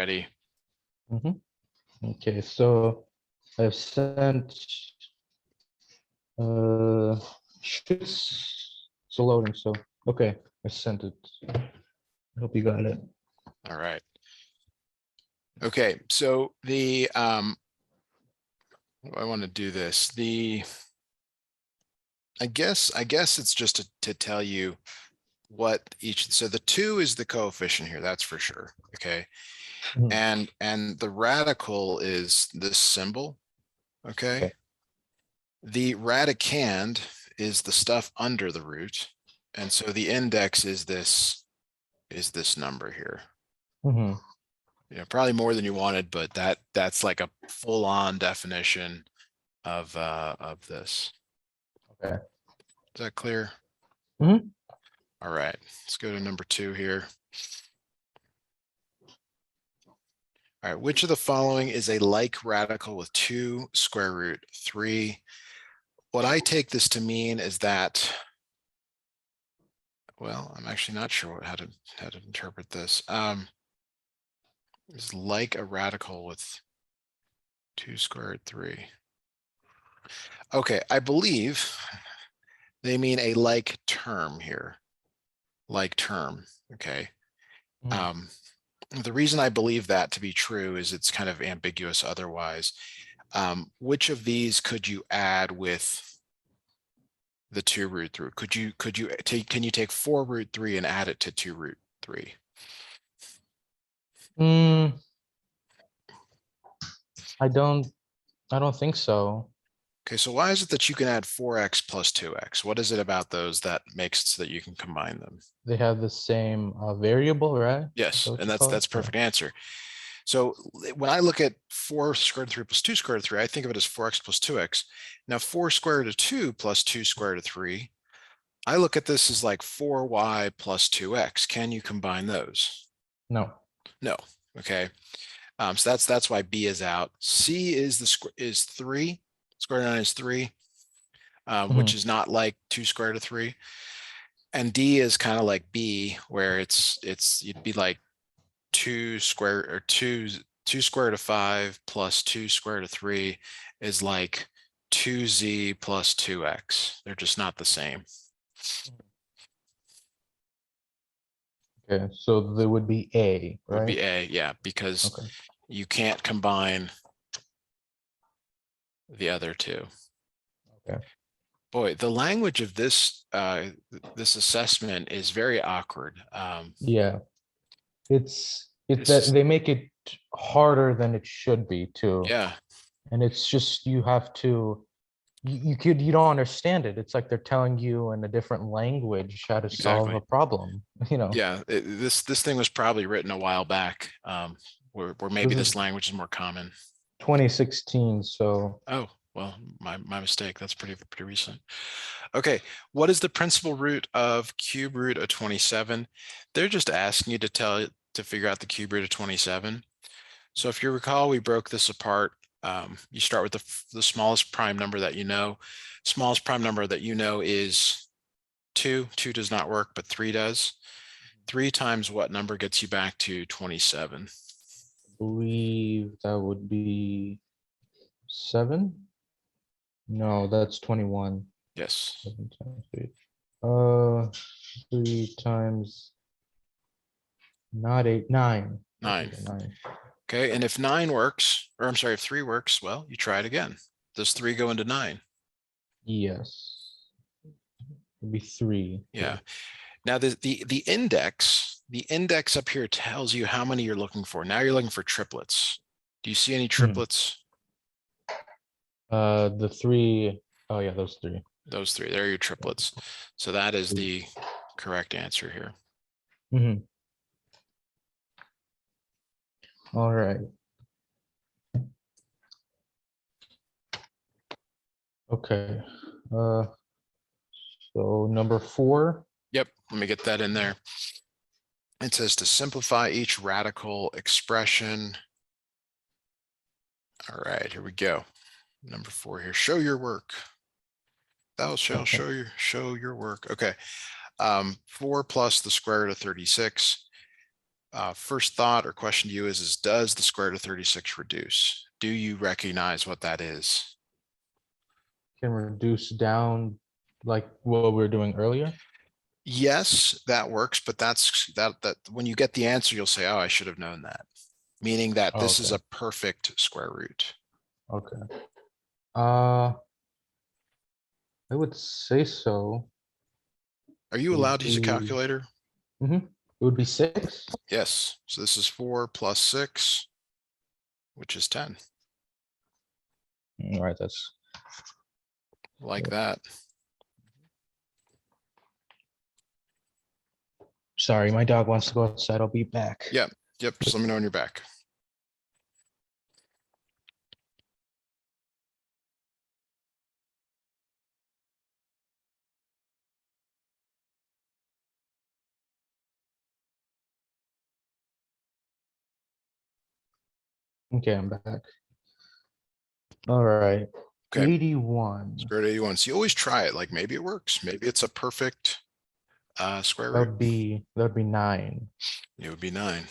Ready? Okay, so I've sent it's loading, so okay, I sent it. I hope you got it. All right. Okay, so I want to do this. I guess it's just to tell you what each, so the 2 is the coefficient here, that's for sure. Okay. Mhm. And the radical is this symbol. Okay. Okay. The radicand is the stuff under the root. And so the index is this number here. Mhm. Probably more than you wanted, but that's like a full-on definition of this. Okay. Is that clear? Mhm. All right, let's go to number 2 here. All right, which of the following is a like radical with 2 square root 3? What I take this to mean is that, well, I'm actually not sure how to interpret this. Is like a radical with 2 square root 3. Okay, I believe they mean a like term here. Like term, okay. Mhm. The reason I believe that to be true is it's kind of ambiguous otherwise. Which of these could you add with the 2 root 3? Can you take 4 root 3 and add it to 2 root 3? I don't think so. Okay, so why is it that you can add 4x plus 2x? What is it about those that makes it so that you can combine them? They have the same variable, right? Is Yes, that what and you call it? that's perfect answer. So when I look at 4 square root of 3 plus 2 square root of 3, I think of it as 4x plus 2x. Now 4 square root of 2 plus 2 square root of 3, I look at this as like 4y plus 2x. Can you combine those? No. No. Okay. So that's why B is out. C is 3. Square root of 9 is 3, which Mhm. is not like 2 square root of 3. And D is kind of like B, where you'd be like 2 square root of 5 plus 2 square root of 3 is like 2z plus 2x. They're just not the same. Okay, so there would be A, Would right? be A, yeah, because Okay. you can't combine the other two. Okay. Boy, the language of this this assessment is very awkward. Yeah. It's that It's they make it harder than it should be too. yeah, And it's just you have to you don't understand it. It's like they're telling you in a different language how to solve a exactly. problem, you know. Yeah, this thing was probably written a while back, where maybe This this is language is more common. 2016, so Oh, well, my mistake. That's pretty recent. Okay, what is the principal root of cube root of 27? They're just asking you to figure out the cube root of 27. So if you recall, we broke this apart. You start with the smallest prime number that you know. Smallest prime number that you know is 2. 2 does not work, but 3 does. 3 times what number gets you back to 27? I believe that would be 7. No, that's 21. Yes, 7 times 3. Uh, 3 times not 8, 9. 9. 9. Okay, and if 9 works, or I'm sorry, if 3 works, well, you try it again. Does 3 go into 9? Yes. It'd be 3. Yeah. Now the index up here tells you how many you're looking for. Now you're looking for triplets. Do you see any Mhm. triplets? The 3. Oh yeah, those 3. Those 3, they're your triplets. So that is the correct answer here. Mm-hmm. All right. Okay. So number 4. Yep, let me get that in there. It says to simplify each radical expression. All right, here we go. Number 4 here. Show your work. Thou shalt Okay. show your work. Okay. 4 plus the square root of 36. First thought or question to you is does the square root of 36 reduce? Do you recognize what that is? Can reduce down like what we were doing earlier. Yes, that works, but that when you get the answer, you'll say, oh, I should have known that. Meaning that Oh, this is okay. a perfect square root. Okay. Uh, I would say so. Are you It would allowed to use a be, calculator? it would be 6. Yes. So this is 4 plus 6, which is 10. All right, that's Like that. sorry. My dog wants to go outside. I'll be back. Yep. Yep. Just let me know when you're back. Okay, I'm back. All right. Okay. 81. Square root of 81. So you always try it. Like maybe it works. Maybe it's a perfect square That root. would be 9. It would be 9.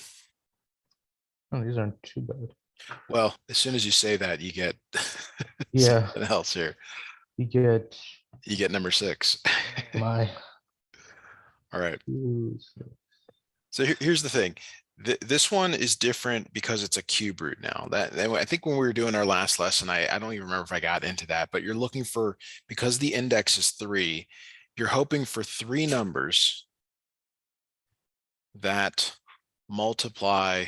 Oh, these aren't too bad. Well, as soon as you say that, you get Yeah, something else here. you get You get number 6. my. All right. So here's the thing. This one is different because it's a cube root now. I think when we were doing our last lesson, I don't even remember if I got into that, but you're looking for, because the index is 3, you're hoping for 3 numbers that multiply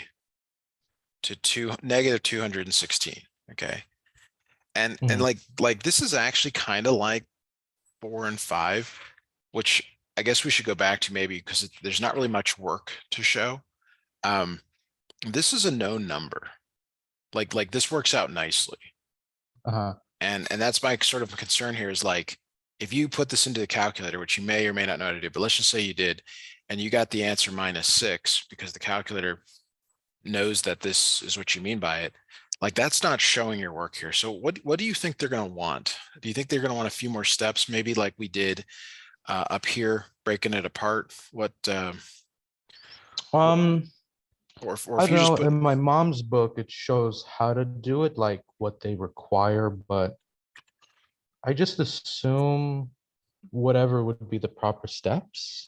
to negative 216. Okay. And Mhm. like this is actually kind of like 4 and 5, which I guess we should go back to maybe because there's not really much work to show. This is a known number. Like this works out nicely. Uh-huh. And that's my sort of concern here is like, if you put this into the calculator, which you may or may not know how to do, but let's just say you did, and you got the answer -6 because the calculator knows that this is what you mean by it. Like that's not showing your work here. So what do you think they're going to want? Do you think they're going to want a few more steps, maybe like we did up here, breaking it apart? Um, Or I if don't you just know. put, In my mom's book, it shows how to do it, like what they require, but I just assume whatever would be the proper steps.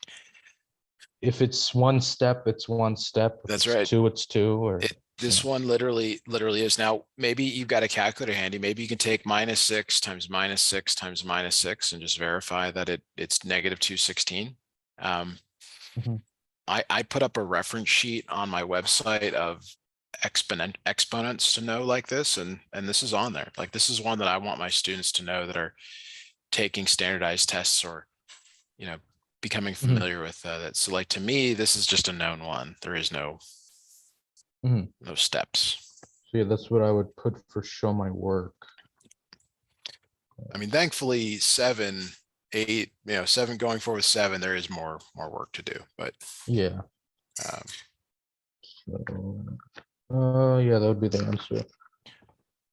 If it's one step, it's one step. If that's it's right. two, it's two, or you This know. one literally is. Now, maybe you've got a calculator handy. Maybe you can take -6 times -6 times -6 and just verify that it's negative 216. Mhm. I put up a reference sheet on my website of exponents to know like this, and this is on there. Like this is one that I want my students to know that are taking standardized tests or becoming Mhm. familiar with that. So like to me, this is just a known one. There is Mhm. no steps. So yeah, that's what I would put for show my work. I mean, thankfully, 7, 8, 7 going forward with 7, there is more work to do. But Yeah. um, So, yeah, that would be the answer.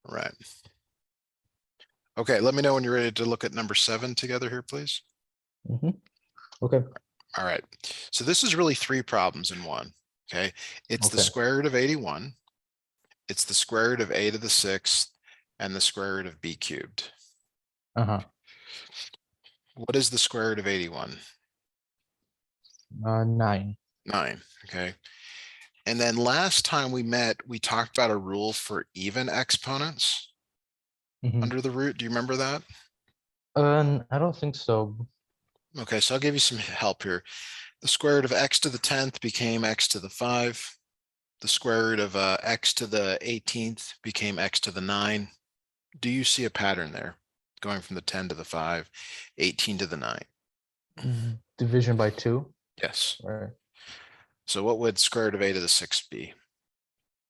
right. Okay, let me know when you're ready to look at number 7 together here, please. Okay. All right. So this is really 3 problems in one. Okay. It's the Okay. square root of 81. It's the square root of a to the 6th and the square root of b cubed. Uh-huh. What is the square root of 81? 9. 9. Okay. And then last time we met, we talked about a rule for even exponents Mhm. under the root. Do you remember that? I don't think so. Okay, so I'll give you some help here. The square root of x to the 10th became x to the 5. The square root of x to the 18th became x to the 9. Do you see a pattern there? Going from the 10 to the 5, 18 to the 9. Division by 2. Yes. Right. So what would square root of a to the 6th be? It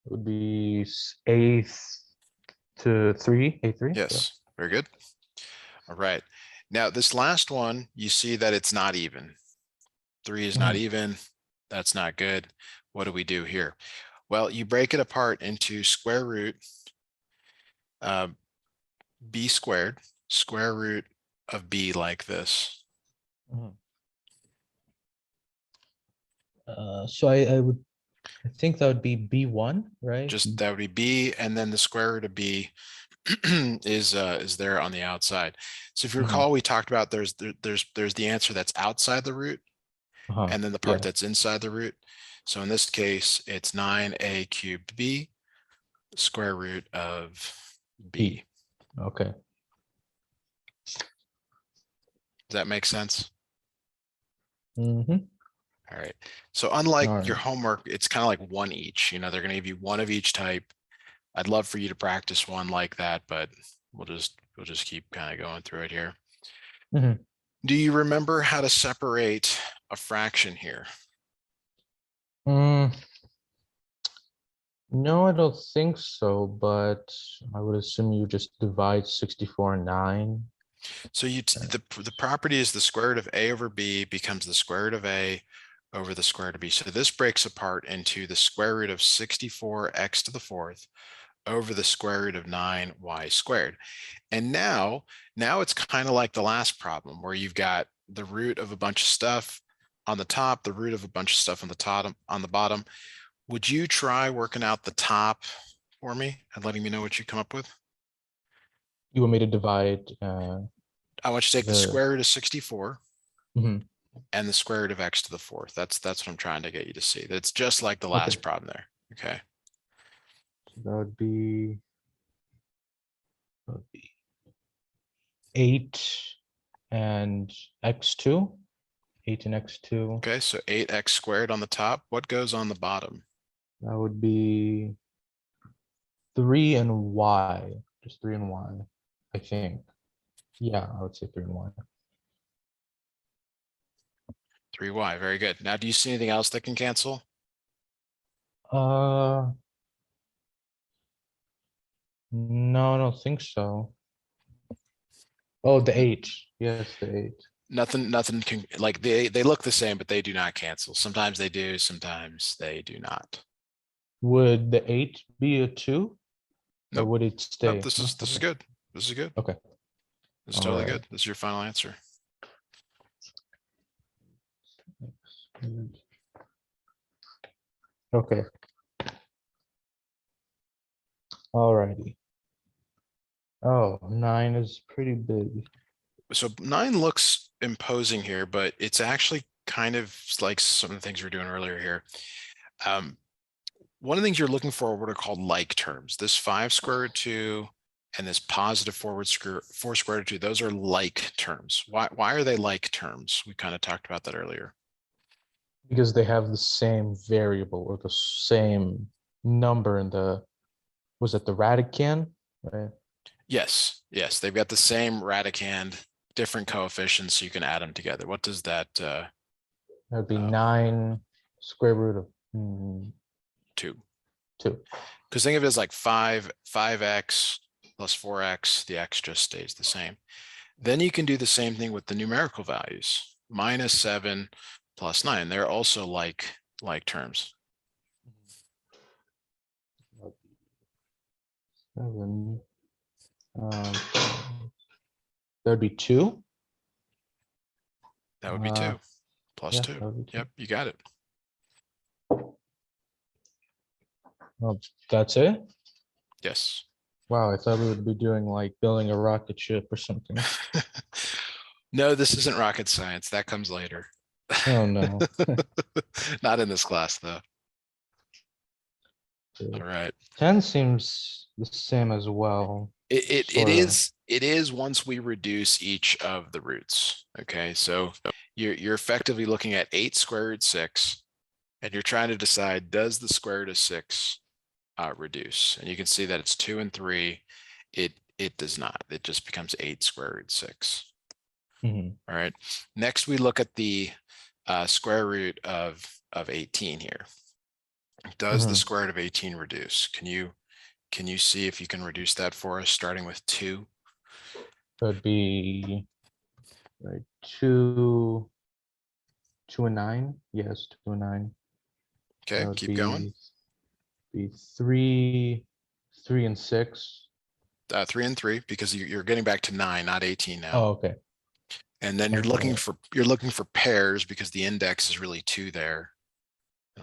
would be a to 3, a3. Yeah. Yes, very good. All right. Now this last one, you see that it's not even. 3 is not Mhm. even. That's not good. What do we do here? Well, you break it apart into square root b squared, square root of b like this. Mhm. So I would I think that would be B1, right? Just that would be b, and then the square root of b is there on the outside. So if you Mhm. recall, we talked about there's the answer that's outside the root, Uh-huh. and then the part Yeah, that's inside the root. So in this case, it's 9a cubed b square root of B. b. Okay. Does that make sense? Mm-hmm. All right. So All unlike your right. homework, it's kind of like one each. They're going to give you one of each type. I'd love for you to practice one like that, but we'll just keep kind of going through it here. Mhm. Do you remember how to separate a fraction here? Mm, no, I don't think so, but I would assume you just divide 64 and 9. So the property is the square root of a over b becomes the square root of a over the square root of b. So this breaks apart into the square root of 64 x to the fourth over the square root of 9y squared. And now it's kind of like the last problem where you've got the root of a bunch of stuff on the top, the root of a bunch of stuff on the bottom. Would you try working out the top for me and letting me know what you come up with? You want me to divide I want you to take the the square root of 64 mhm. and the square root of x to the fourth. That's what I'm trying to get you to see. That's just like the Okay. last problem there. Okay. So that would be 8 and x2. 8 and x2. Okay. So 8x squared on the top. What goes on the bottom? That would be 3 and y. Just 3 and y, I think. Yeah, I would say 3 and y. 3y. Very good. Now, do you see anything else that can cancel? Uh, no, I don't think so. Oh, the 8. Yes, the 8. Nothing can, like, they look the same, but they do not cancel. Sometimes they do, sometimes they do not. Would the 8 be a 2 or Nope. would it Nope. stay? This No? is this is Okay. good. This is good. Okay. This is All totally right. good. This is your final answer. Okay. All righty. Oh, 9 is pretty big. So 9 looks imposing here, but it's actually kind of like some of the things we were doing earlier here. One of the things you're looking for are what are called like terms. This 5 square root 2 and this positive 4 square root 2, those are like terms. Why are they like terms? We kind of talked about that earlier. Because they have the same variable or the same number in the, was it the radicand? Right. Yes, they've got the same radicand, different coefficients, so you can add them together. What does that That would be uh, 9 square root of 2? 2. Because think of it as like 5x plus 4x, the x just stays the same. Then you can do the same thing with the numerical values. -7 plus 9. They're also like terms. 7. That would be 2. That would be 2 plus Yeah, 2. that would be 2. Yep, you got it. Oh, that's it? Yes. Wow, I thought we would be doing like building a rocket ship or something. No, this isn't rocket science. That comes later. Oh no. Not in this class, though. All right. 10 seems the same as well, It sort of. is once we reduce each of the roots. Okay, so you're effectively looking at 8 square root 6, and you're trying to decide, does the square root of 6 reduce? And you can see that it's 2 and 3. It does not. It just becomes 8 square root 6. Mhm. All right. Next, we look at the square root of 18 here. Does the Mhm. square root of 18 reduce? Can you see if you can reduce that for us, starting with 2? That'd be right 2, 2 and 9. Yes, 2 and 9. That Okay, would keep going. be 3, 3 and 6. 3 and 3, because you're getting back to 9, not 18 now. Oh, okay. And then you're Okay. looking for pairs because the index is really 2 there.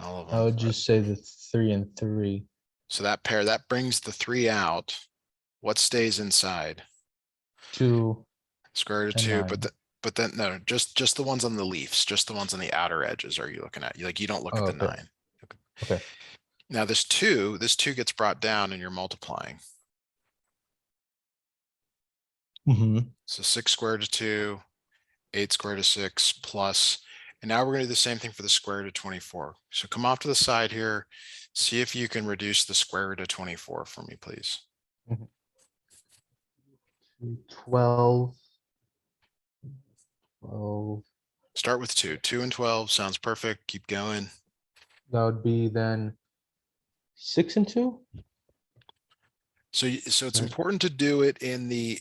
all of I them. would just say the 3 and 3. So that pair, that brings the 3 out. What stays inside? 2 Square root of and 2, 9. but then no, just the ones on the leaves, just the ones on the outer edges are you looking at? Like you don't look Oh, at the okay. 9. Okay. Now this 2 gets brought down and you're multiplying. Hmm. So 6 squared of 2, 8 squared of 6 plus, and now we're going to do the same thing for the square root of 24. So come off to the side here, see if you can reduce the square root of 24 for me, please. 12. 12. Start with 2. 2 and 12 sounds perfect. Keep going. That would be then 6 and 2. So it's Right. important to do it in the,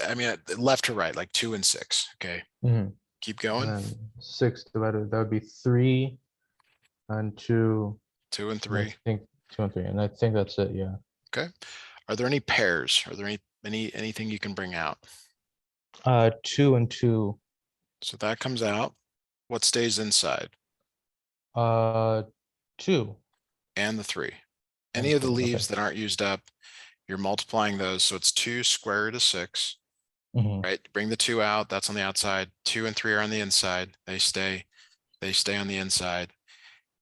I mean, left to right, like 2 and 6. Okay, Mhm. keep And going. then 6 divided, that would be 3 and 2. 2 and And I 3. think 2 and 3. And I think that's it. Yeah. Okay. Are there any pairs? Are there anything you can bring out? 2 and 2. So that comes out. What stays inside? Uh, 2 And the 3. Any and of the 3. Okay. leaves that aren't used up, you're multiplying those. So it's 2 square root of 6, Hmm. right? Bring the 2 out. That's on the outside. 2 and 3 are on the inside. They stay on the inside.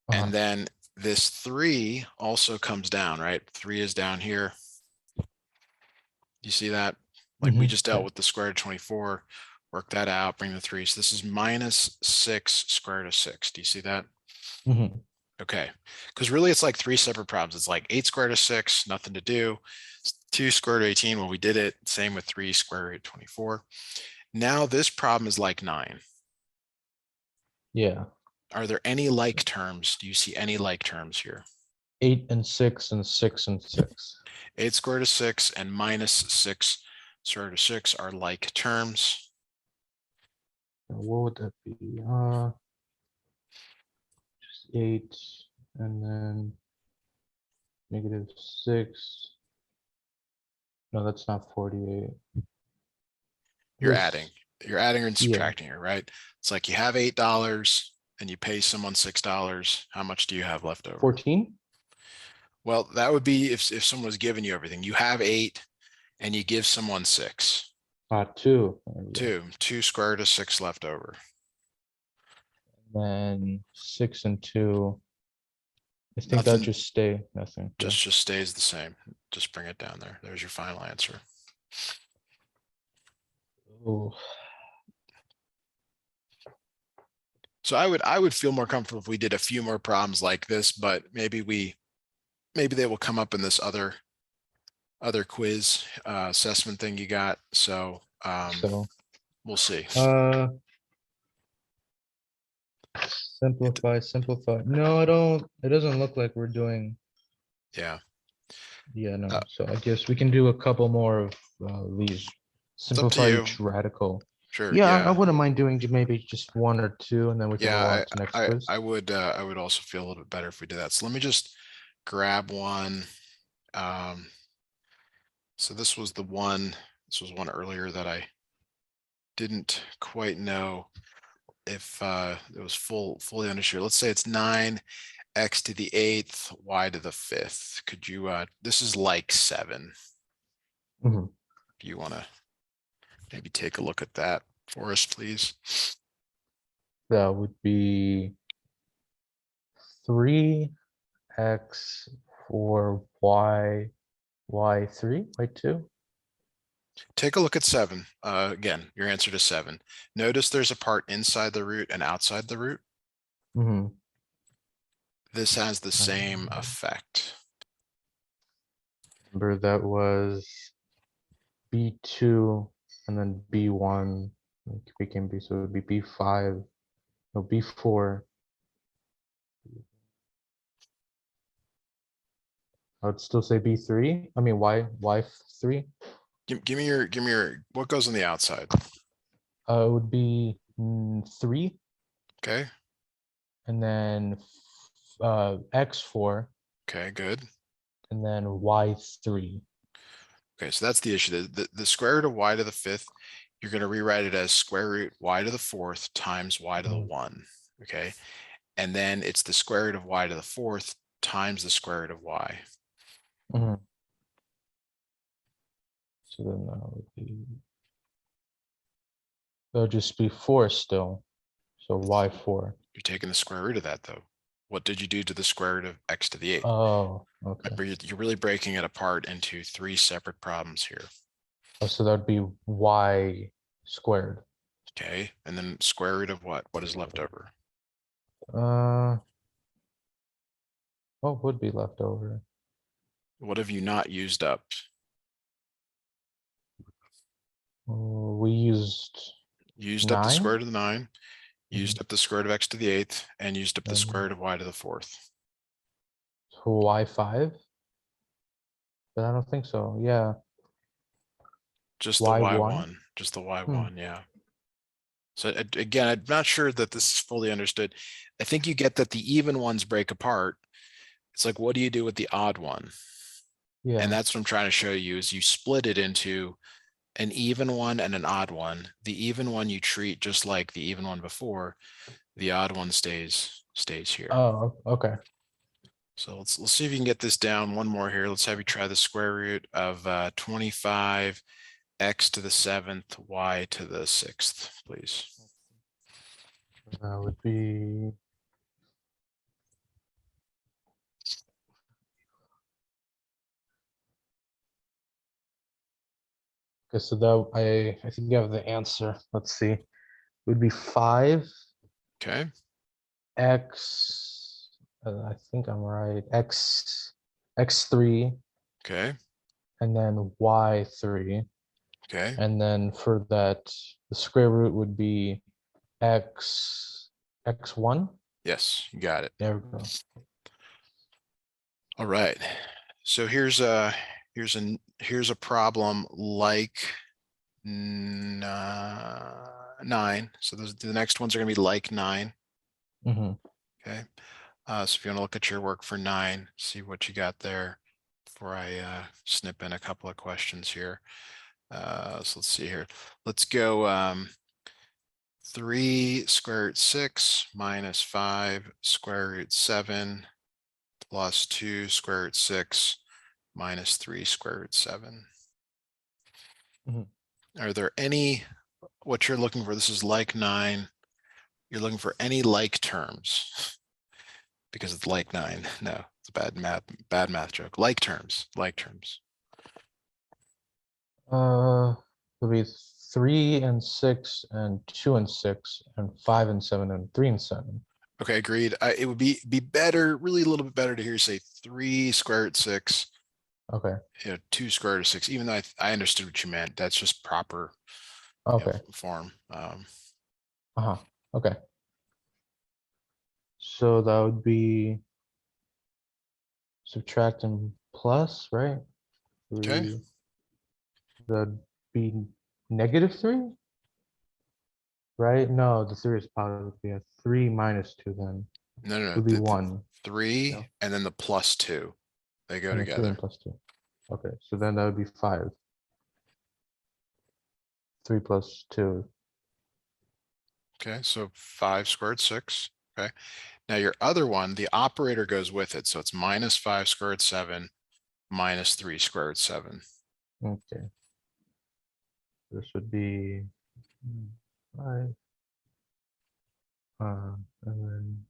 Uh-huh. And then this 3 also comes down, right? 3 is down here. You see that? Like we just dealt Yeah. with the square root of 24. Work that out, bring the 3. So this is minus 6 square root of 6. Do you see that? Hmm. Okay. Because really it's like 3 separate problems. It's like 8 square root of 6, nothing to do. 2 square root of 18, well, we did it. Same with 3 square root of 24. Now this problem is like 9. Yeah. Are there any like terms? Do you see any like terms here? 8 and 6 and 6 and 6. 8 square root of 6 and minus 6 square root of 6 are like terms. What would that be? Just 8 and then -6. No, that's not 48. You're adding. This, You're adding and yeah, subtracting here, right? It's like you have $8 and you pay someone $6. How much do you have left over? 14. Well, that would be if someone was giving you everything. You have 8 and you give someone 6. 2. There we go. 2 square root of 6 left over. Then 6 and 2. I think that Nothing, just stay nothing. Yeah. just stays the same. Just bring it down there. There's your final answer. Oh, So I would feel more comfortable if we did a few more problems like this, but maybe they will come up in this other quiz assessment thing you got. So so we'll see. uh simplify. No, I don't. It doesn't look like we're doing. Yeah, Yeah, no. So I guess we can do a couple more of these. it's up to Simplify you. each radical. Sure. Yeah, I Yeah. wouldn't mind doing maybe just 1 or 2, and then we can move on Yeah. to next I quiz. I would also feel a little bit better if we did that. So let me just grab one. Um, so this was the one. This was one earlier that I didn't quite know if it was fully understood. Let's say it's 9x to the 8th, y to the 5th. Could you this is like 7. Mhm. If you want to maybe take a look at that for us, please. That would be 3x for y3, y2. Take a look at 7. Again, your answer to 7. Notice there's a part inside the root and outside the root. Mm-hmm. This has the same effect. Remember that was B2 and then B1 became B, so it would be B5, no, B4. I would still say B3. I mean, Y3. Give me your what goes on the outside. It would be 3 Okay. and then X4 Okay, good. and then Y3. Okay, so that's the issue. The square root of y to the 5th, you're going to rewrite it as square root y to the 4th times y to the 1. Okay. and then it's the square root of y to the fourth times the square root of y. Mhm. So then that would just be 4 still. So why 4? You're taking the square root of that though. What did you do to the square root of x to the 8th? Oh, okay. Remember, you're really breaking it apart into 3 separate problems here. Oh, so that would be y squared. Okay, and then square root of what? What is left over? Uh, what would be left over? What have you not used up? We used Used up the 9 square root of the 9, used up the square root of x to the 8th, and used up the square and root of y to the 4th. so y 5, but I don't think so. Yeah, Just the y 1. y1, just the Hmm. y1, yeah. So again, I'm not sure that this is fully understood. I think you get that the even ones break apart. It's like, what do you do with the odd one? And Yeah. that's what I'm trying to show you is you split it into an even one and an odd one. The even one you treat just like the even one before. The odd one stays here. Oh, okay. So let's see if you can get this down. One more here. Let's have you try the square root of 25 x to the 7th, y to the 6th, please. That would be okay. So that I think you have the answer. Let's see. It would be 5 Okay. x. I think I'm right. X3 Okay. and then y3. Okay. And then for that, the square root would be x1. Yes, you got it. There we go. All right. So here's a problem like 9. So the next ones are going to be like 9. Mhm. Okay. So if you want to look at your work for 9, see what you got there before I snip in a couple of questions here. So let's see here. Let's go 3 square root 6 minus 5 square root 7 plus 2 square root 6 minus 3 square root 7. Mhm. Are there any, what you're looking for, this is like 9, you're looking for any like terms because it's like 9. No, it's a bad math joke. Like terms, like terms. It'll be 3 and 6 and 2 and 6 and 5 and 7 and 3 and 7. Okay, agreed. It would be better, really a little bit better to hear you say 3 square root 6, Okay. 2 square root of 6, even though I understood what you meant. That's just proper Okay. form. Uh-huh. Okay. So that would be subtract and plus, right? Okay. 3. That'd be -3, right? No, the 3 is positive. Yeah, 3 minus 2 then No. would be The 1. 3 No, and then the plus 2. They go and then 3 and together. plus 2. Okay, so then that would be 5. 3 plus 2. Okay, so 5 squared 6. Okay. Now your other one, the operator goes with it. So it's minus 5 squared 7 minus 3 squared 7. Okay, this would be 5. And then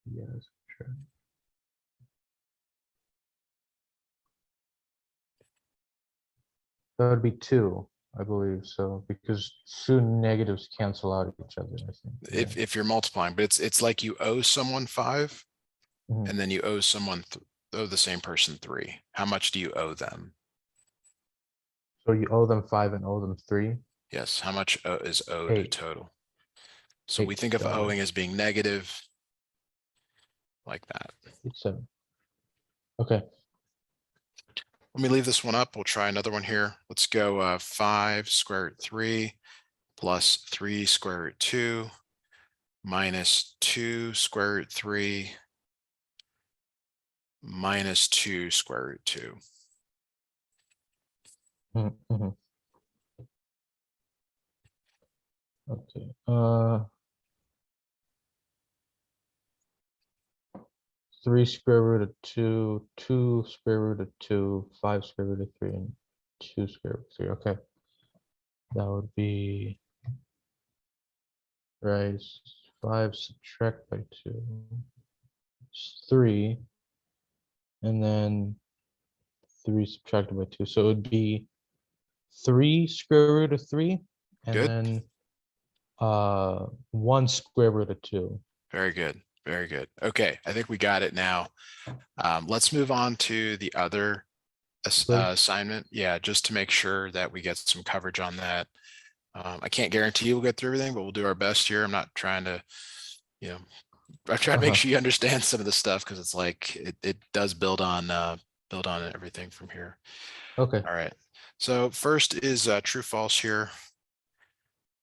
yes, sure. That would be 2, I believe. So because 2 negatives cancel out each other, I think. Yeah. If you're multiplying, but it's like you owe someone 5 Mhm. and then you owe owe the same person 3. How much do you owe them? So you owe them 5 and owe them 3. Yes, how much is owed 8. total? So we think of owing $8. as being negative like that. 8, 7. Okay. Let me leave this one up. We'll try another one here. Let's go 5 square root 3 plus 3 square root 2 minus 2 square root 3 minus 2 square root 2. Mhm. Okay. 3 square root of 2, 2 square root of 2, 5 square root of 3, and 2 square root of 3. Okay. That would be right. 5 subtract by 2. It's 3. And then 3 subtracted by 2. So it would be 3 square root of 3, and Good. then 1 square root of 2. Very good. Very good. Okay, I think we got it now. Let's move on to the other Please. assignment. Yeah, just to make sure that we get some coverage on that. I can't guarantee we'll get through everything, but we'll do our best here. I'm not trying to, you know, I try to make sure you understand some of the stuff because it's like it does build on everything from here. Okay. All right. So first is true false here.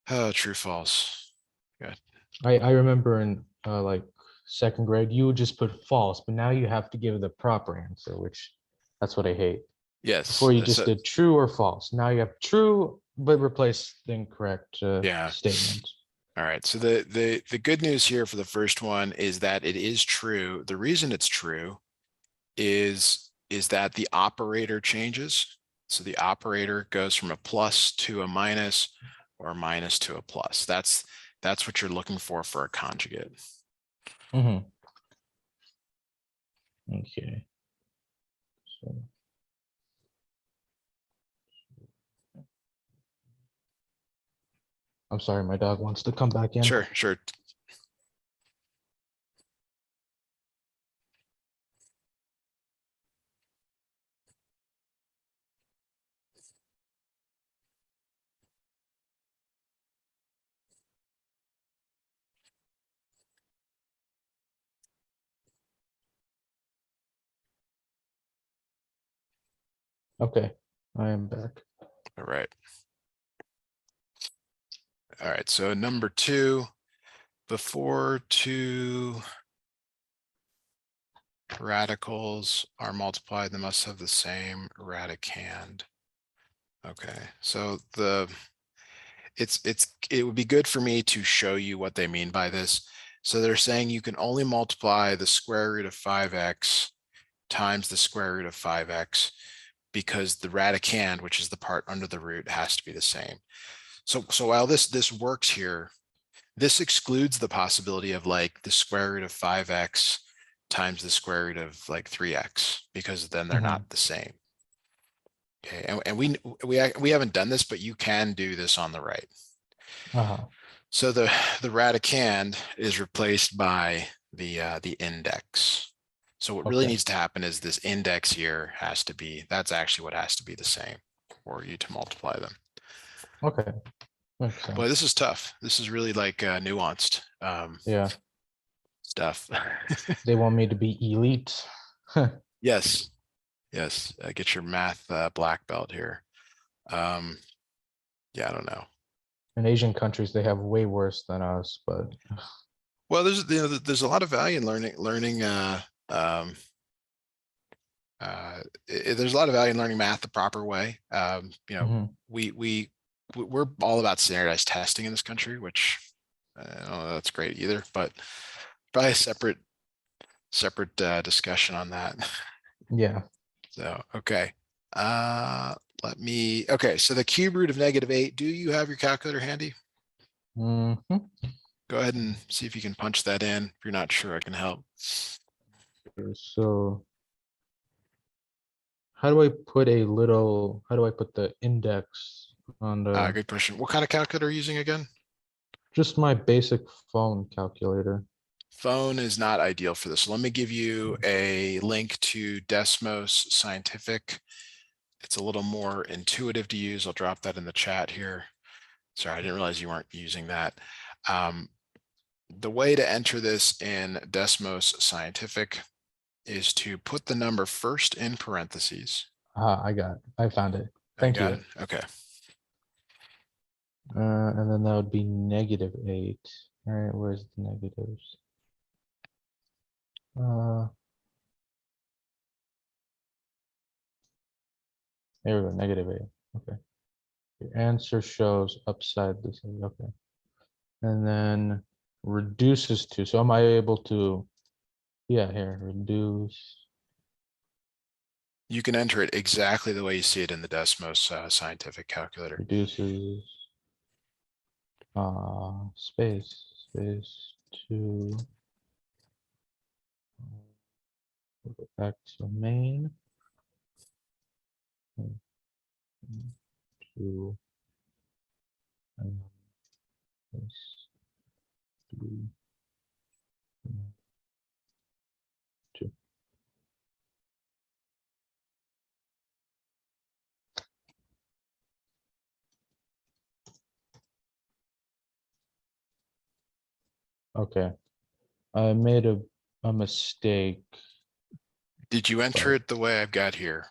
True false. Good. I remember in like second grade, you would just put false, but now you have to give the proper answer, which that's what I hate. Yes. Before you just did true or false. Now you have true, but replace the incorrect Yeah. statement. All right. So the good news here for the first one is that it is true. The reason it's true is that the operator changes. So the operator goes from a plus to a minus or a minus to a plus. That's what you're looking for a conjugate. Mm-hmm. Okay. So I'm sorry, my dog wants to come back in. Sure, sure. Okay, I am back. All right. All right. So number 2, before 2 radicals are multiplied, they must have the same radicand. Okay. So it would be good for me to show you what they mean by this. So they're saying you can only multiply the square root of 5x times the square root of 5x because the radicand, which is the part under the root, has to be the same. So while this works here, this excludes the possibility of like the square root of 5x times the square root of like 3x, because then they're not the same. Okay, and we haven't done this, but you can do this on the right. So the radicand is replaced by the index. So what really needs to happen is this index here has to be, that's actually what has to be the same for you to multiply them. Okay. Makes sense. Boy, this is tough. This is really like nuanced Yeah. stuff. They want me to be elite. Yes. Yes. Get your math black belt here. Yeah, I don't know. In Asian countries, they have way worse than us, but Well, there's a lot of value in learning there's a lot of value in learning math the proper way. We're all about standardized testing in this country, which I don't know that's great either, but probably a separate discussion on that. yeah. So, okay. Okay, so the cube root of -8, do you have your calculator handy? Mhm. Go ahead and see if you can punch that in. If you're not sure, I can help. So how do I put the index on the Good question. What kind of calculator are you using again? just my basic phone calculator? Phone is not ideal for this. So let me give you a link to Desmos Scientific. It's a little more intuitive to use. I'll drop that in the chat here. Sorry, I didn't realize you weren't using that. The way to enter this in Desmos Scientific is to put the number first in parentheses. I found it. I Thank got you. it. Okay. And then that would be -8. All right, where's the negatives? There we go, -8. Okay. Your answer shows upside this. Okay. And then reduces to. So am I able to Yeah, here, reduce. You can enter it exactly the way you see it in the Desmos scientific calculator. Reduces space to go back to main and to and this to two. Okay, I made a mistake, Did you enter but it the way I've got here?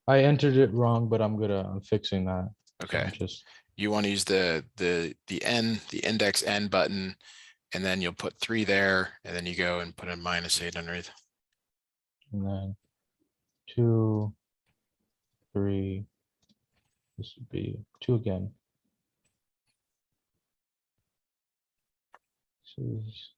I entered it wrong, but I'm fixing that. So Okay. I'm just, You want to use the index n button, and then you'll put 3 there, and then you go and put a -8 underneath. and then 2, 3, this would be 2 again. This is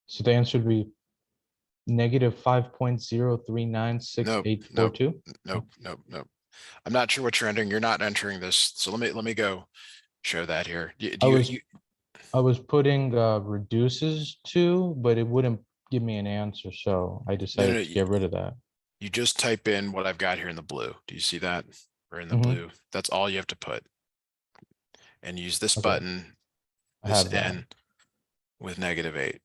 so the answer would be negative Nope, nope, 5.0396842. nope, nope, nope. I'm not sure what you're entering. You're not entering this. So let me go show that here. I Do was you I was putting reduces to, but it wouldn't give me an answer, so I no, no, decided to get rid of that. you just type in what I've got here in the blue. Do you see that? Or in the Hmm. blue? That's all you have to put. And use this Okay, button, I this have that. n with -8.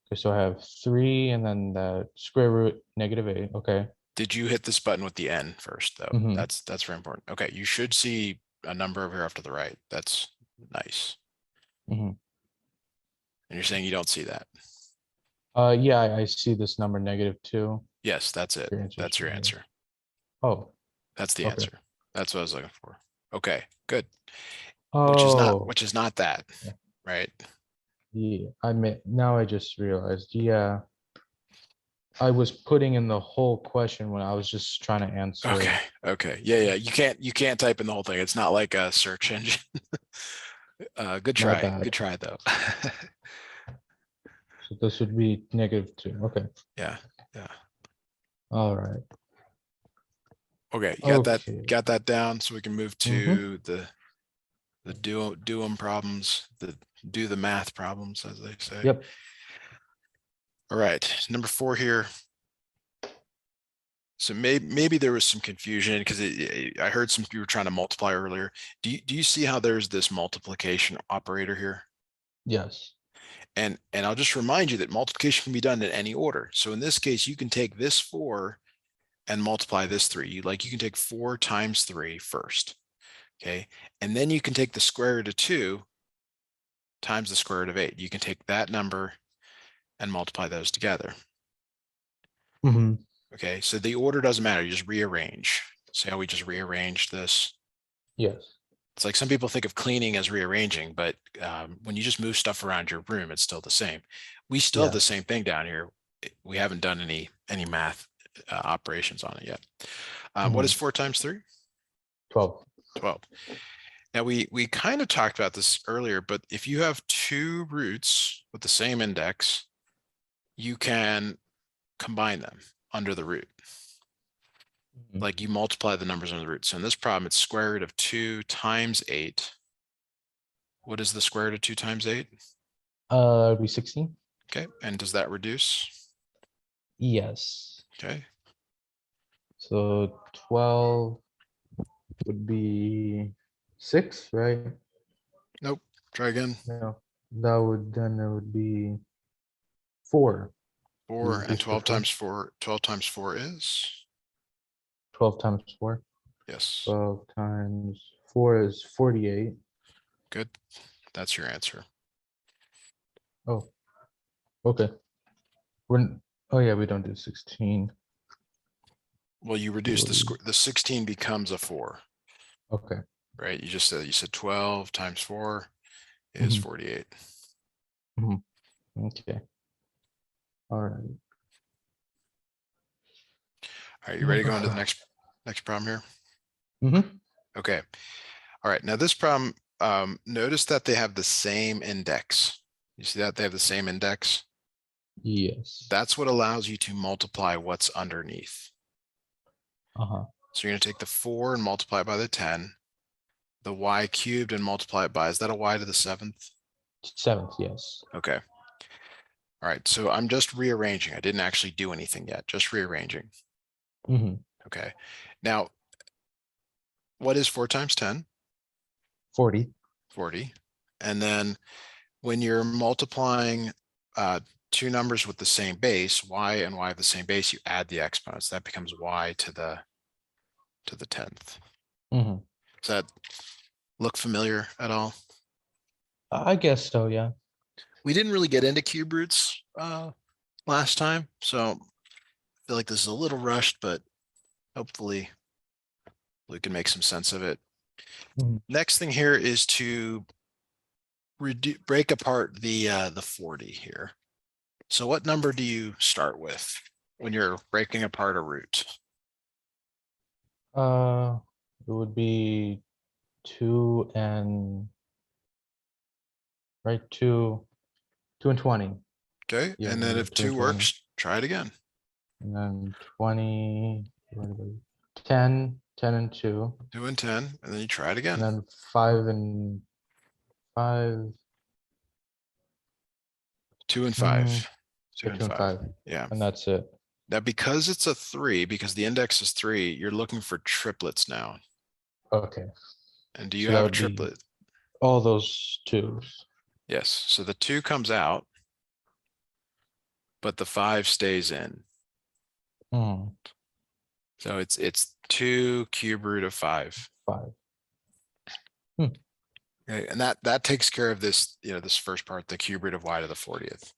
Okay, so I have 3 and then the square root -8. Okay. Did you hit this button with the n first though? Hmm. That's very important. Okay, you should see a number over here off to the right. That's nice. Hmm. And you're saying you don't see that. Yeah, I see this number -2. Yes, that's it. Your answer is That's your negative. answer. Oh, That's the okay. answer. That's what I was looking for. Okay, good. Oh, Which is not that, yeah. right? Yeah, now I just realized. Yeah, I was putting in the whole question when I was just trying to Okay, answer. okay. Yeah, yeah. You can't type in the whole thing. It's not like a search engine. Good My try. bad. Good try though. So this would be -2. Okay. Yeah, yeah. All right. Okay, you Okay. got that down so we can move Mm-hmm. to the do 'em problems, the do the math problems, as they say. Yep. All right, number 4 here. So maybe there was some confusion because I heard some people trying to multiply earlier. Do you see how there's this multiplication operator here? Yes. And I'll just remind you that multiplication can be done in any order. So in this case, you can take this 4 and multiply this 3. You can take 4 times 3 first. Okay. And then you can take the square root of 2 times the square root of 8. You can take that number and multiply those together. Mm-hmm. Okay. So the order doesn't matter. You just rearrange. See how we just rearranged this? Yes. It's like some people think of cleaning as rearranging, but when you just move stuff around your room, it's still the same. We still have the Yes. same thing down here. We haven't done any math operations on it yet. What Mm-hmm. is 4 times 3? 12. 12. Now we kind of talked about this earlier, but if you have 2 roots with the same index, you can combine them under the root. Mhm. Like you multiply the numbers under the root. So in this problem, it's square root of 2 times 8. What is the square root of 2 times 8? It'd be 16. Okay, and does that reduce? Yes. Okay, So 12 would be 6, right? nope, try again. No, then it would be 4. You 4 and reduce the 4. 12 times 4 is? 12 times 4. Yes, 12 times 4 is 48. good. That's your answer. Oh, okay. Oh yeah, we don't do 16. Well, you reduce the square, the 16 becomes a 4, Okay. right? You said 12 times 4 is Mhm, 48. mhm. Okay. All right. All right, you ready to go into the next problem here? Mm-hmm. Okay. All right. Now this problem, notice that they have the same index. You see that they have the same index? Yes. That's what allows you to multiply what's underneath. Uh-huh. So you're going to take the 4 and multiply it by the 10, the y cubed and multiply it by, is that a y to the 7th? 7th, yes. Okay. All right. So I'm just rearranging. I didn't actually do anything yet, just rearranging. Mm-hmm. Okay. Now, what is 4 times 10? 40. 40. And then when you're multiplying two numbers with the same base, y and y of the same base, you add the exponents. That becomes y to the 10th. Mm-hmm. Does that look familiar at all? I guess so, yeah. We didn't really get into cube roots last time, so I feel like this is a little rushed, but hopefully we can make some sense of it. Mhm. Next thing here is to break apart the 40 here. So what number do you start with when you're breaking apart a root? It would be 2 and right 2 and 20. Okay, Yeah, and then if 2 and 2 20. works, try it again. And then 20 divided by 10 and 2. 2 and 10, and then you try it And again. then 5 and 5. 2 and Mm, 5. 2 yeah, and 2 and 5. 5. Yeah. And that's it. Now, because it's a 3, because the index is 3, you're looking for triplets now. Okay. And do you So that have a would be triplet? all those 2s. Yes. So the 2 comes out, but the 5 stays in. Mm, So it's 2 cube root of 5. 5. Okay, and that takes care of this, this first part, the cube root of y to the 40th.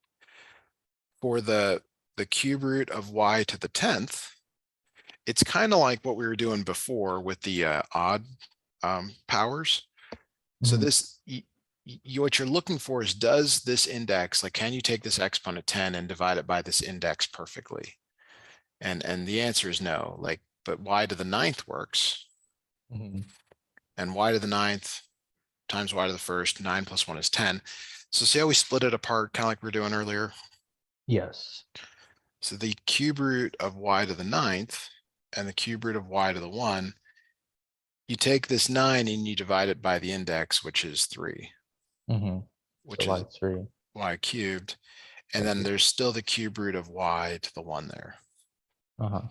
For the cube root of y to the 10th, it's kind of like what we were doing before with the odd powers. So Mhm. this, what you're looking for is, does this index, like, can you take this exponent 10 and divide it by this index perfectly? And the answer is no. Like, but y to the 9th works, Mhm. and y to the 9th times y to the 1st, 9 plus 1 is 10. So see how we split it apart, kind of like we were doing earlier? Yes. So the cube root of y to the 9th and the cube root of y to the 1, you take this 9 and you divide it by the index, which is 3, Mm-hmm. which So is like 3. y cubed. And Y then cubed. there's still the cube root of y to the 1 there. Uh-huh.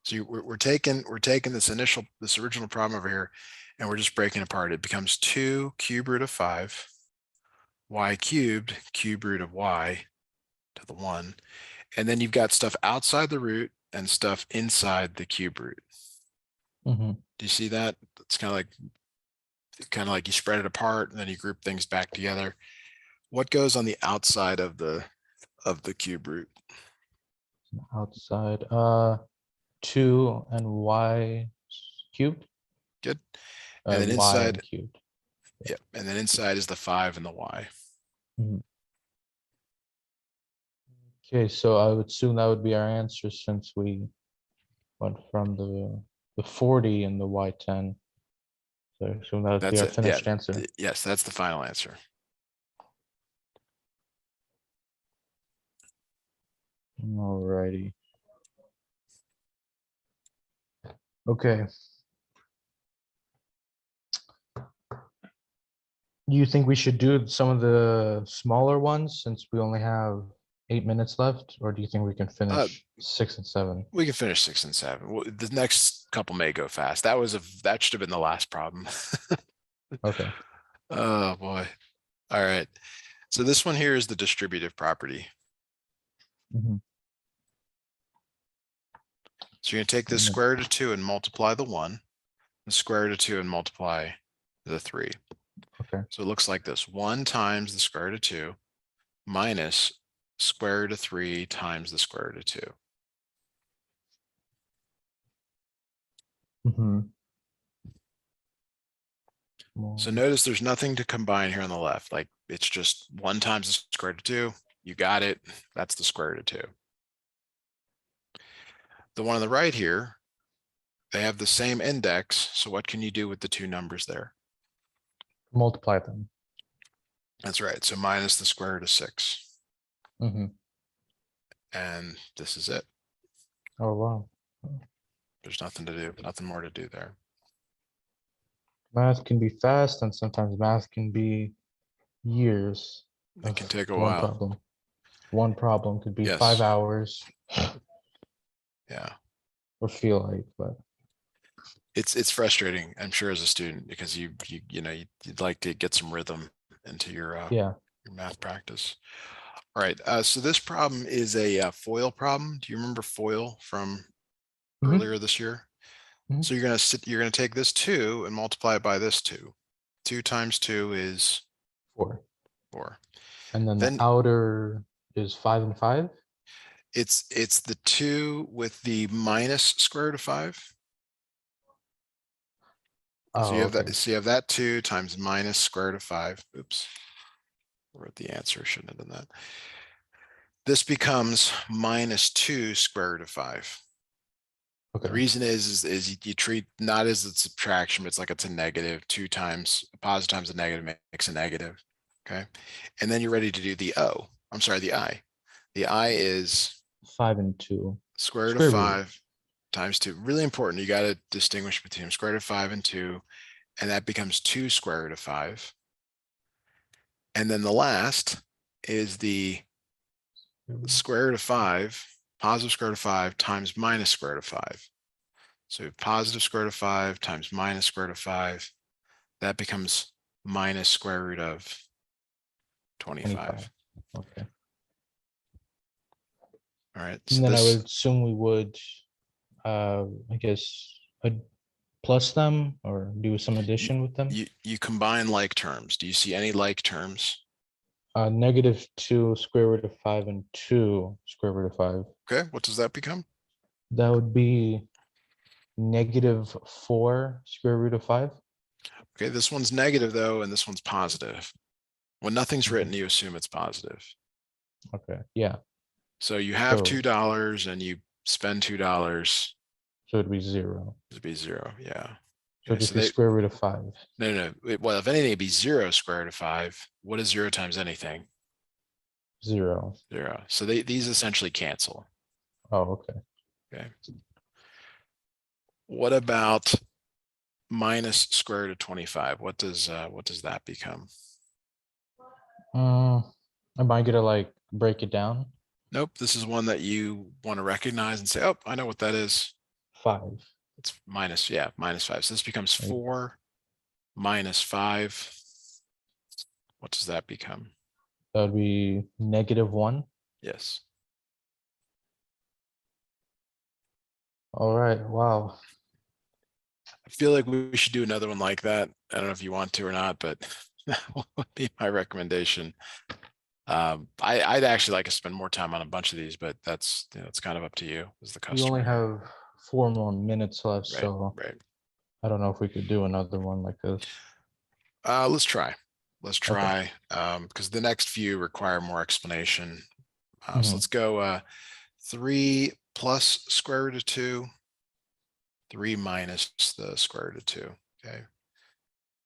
So we're taking this original problem over here, and we're just breaking apart. It becomes 2 cube root of 5, y cubed cube root of y to the 1. And then you've got stuff outside the root and stuff inside the cube root. Mm-hmm. Do you see that? It's kind of like you spread it apart and then you group things back together. What goes on the outside of the cube root? Outside. 2 and y cubed. Good. And then Y inside, and cubed. yeah, and then inside is the 5 and the y. Mhm. Okay, so I would assume that would be our answer since we went from the 40 and the y10. So I assume that would be That's our it. Yeah. finished answer. Yes, that's the final answer. Alrighty. Okay. Do you think we should do some of the smaller ones since we only have 8 minutes left, or do you think we can finish 6 and 7? We can finish 6 and 7. The next couple may go fast. That should have been the last problem. Okay. Oh boy. All right. So this one here is the distributive property. Mhm. So you're going to take this square root of 2 and multiply the 1, the square root of 2 and multiply the 3. Okay. So it looks like this: 1 times the square root of 2 minus square root of 3 times the square root of 2. Mhm. So notice there's nothing to combine here on the left. Like, it's just 1 times the square root of 2. You got it. That's the square root of 2. The one on the right here, they have the same index. So what can you do with the two numbers there? Multiply them. That's right. So minus the square root of 6. Mhm. And this is it. Oh, wow. There's nothing to do, nothing more to do there. Math can be fast and sometimes math can be years It of can take a one while. problem. One problem could be Yes. 5 hours Yeah. or feel like, but It's frustrating, I'm sure, as a student, because you'd like to get some rhythm into your yeah. math practice. All right. So this problem is a FOIL problem. Do you remember FOIL from Mhm. earlier this year? Mhm. So you're gonna take this 2 and multiply it by this 2. 2 times 2 is 4. 4. And then the Then outer is 5 and 5. it's the 2 with the minus square root of 5. So you Oh, have okay. that. So you have that 2 times minus square root of 5. Oops. I wrote the answer. Shouldn't have done that. This becomes minus 2 square root of 5. The Okay. reason is you treat not as a subtraction, but it's like it's a negative. 2 times a positive times a negative makes a negative. Okay. And then you're ready to do the O. I'm sorry, the I. The I is 5 and 2. square root of Square root. 5 times 2. Really important. You got to distinguish between square root of 5 and 2. And that becomes 2 square root of 5. And then the last is the square root of 5, positive square root of 5 times minus square root of 5. So positive square root of 5 times minus square root of 5, that becomes minus square root of 25. 25. Okay. All right. So And then I this, would assume we would, I guess, plus them or do some you, addition with them. you combine like terms. Do you see any like terms? -2 square root of 5 and 2 square root of 5. Okay. What does that become? That would be -4 square root of 5. Okay. This one's negative though, and this one's positive. When nothing's written, you assume it's positive. Okay. Yeah. So you have So $2 and you spend $2, so it'd be 0. it'd be 0. Yeah. So Okay. it'd just So be they, square root of 5. no. Well, if anything, it'd be 0 square root of 5. What is 0 times anything? 0. 0. So these essentially cancel. Oh, okay. Okay. What about minus square root of 25? What does that become? Am I gonna like break it down? Nope. This is one that you want to recognize and say, oh, I know what that is. 5. It's minus, yeah, minus 5. So this becomes Right. 4 minus 5. What does that become? That would be -1. Yes. All right. Wow. I feel like we should do another one like that. I don't know if you want to or not, but that would be my recommendation. I'd actually like to spend more time on a bunch of these, but it's kind of up to you as the We only customer here. have 4 more minutes left, Right, so right. I don't know if we could do another one like this. Let's try. Let's Okay. try, because the next few require more explanation. So Mhm. let's go 3 plus square root of 2, 3 minus the square root of 2. Okay.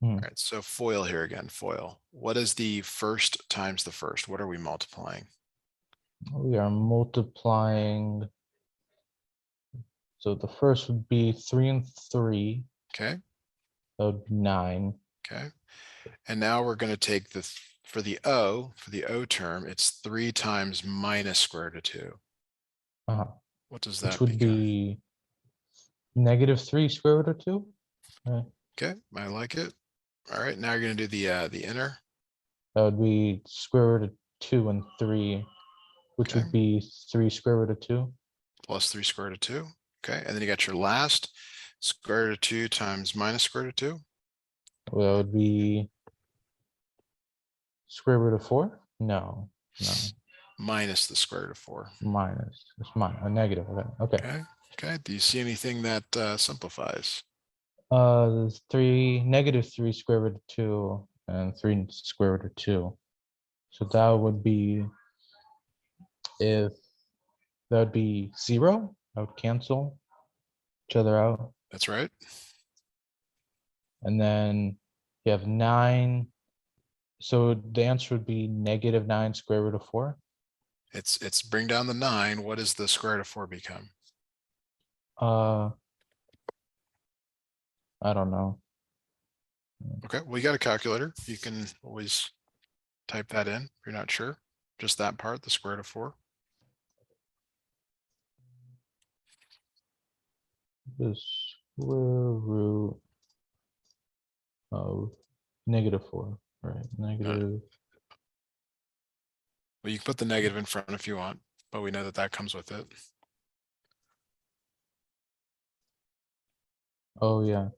All Mhm. right. So FOIL here again, FOIL. What is the first times the first? What are we multiplying? We are multiplying. So the first would be 3 and 3. Okay. That would be 9. Okay. And now we're going to take for the O term, it's 3 times minus square root of 2. Uh-huh. What does Which that would become? be -3 square root of 2. Okay, I like it. All right, now you're going to do the inner. That would be square root of 2 and 3, which Okay, would be 3 square root of 2. plus 3 square root of 2. Okay, and then you got your last square root of 2 times minus square root of 2. Well, that would be square root of 4. No, Minus the square root of 4. minus. It's a negative. Okay. Okay. Okay, okay. Do you see anything that simplifies? 3 -3 square root of 2 and 3 square root of 2. So that would be if that would be 0. would cancel each other out. That's right. And then you have 9. So the answer would be -9 square root of 4. It's bring down the 9. What does the square root of 4 become? Uh, I don't know. Okay, well, you got a calculator. You can always type that in if you're not sure. Just that part, the square root of 4. The square root of -4, right? Negative. Well, you can put the negative in front if you want, but we know that that comes with it. Oh yeah.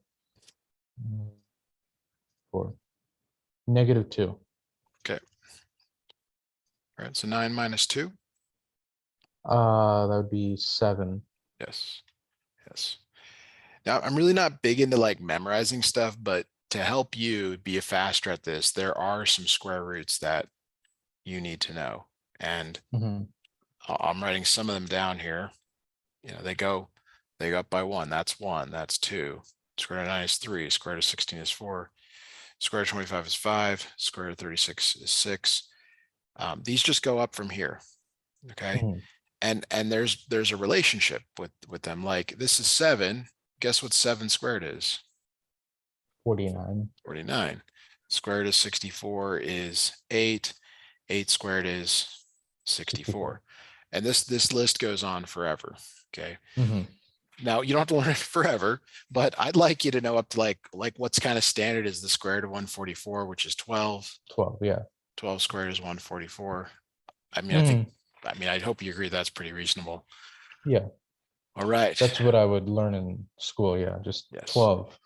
4. -2. Okay. All right, so 9 minus 2. That would be 7. Yes. Yes. Now, I'm really not big into like memorizing stuff, but to help you be faster at this, there are some square roots that you need to know. And Mhm. I'm writing some of them down here. You know, they go up by 1. That's 1. That's 2. Square root of 9 is 3. Square root of 16 is 4. Square root of 25 is 5. Square root of 36 is 6. These just go up from here. Okay. Mhm. And there's a relationship with them. Like this is 7. Guess what 7 squared is? 49. 49. Square root of 64 is 8. 8 squared is 64. And this list goes on forever. Okay. Mhm. Now you don't have to learn it forever, but I'd like you to know up to like what's kind of standard is the square root of 144, which is 12. 12, yeah. 12 squared is 144. I mean, Mhm. I hope you agree that's pretty reasonable. Yeah, All right. that's what I would learn in school, yeah, just Yes. 12.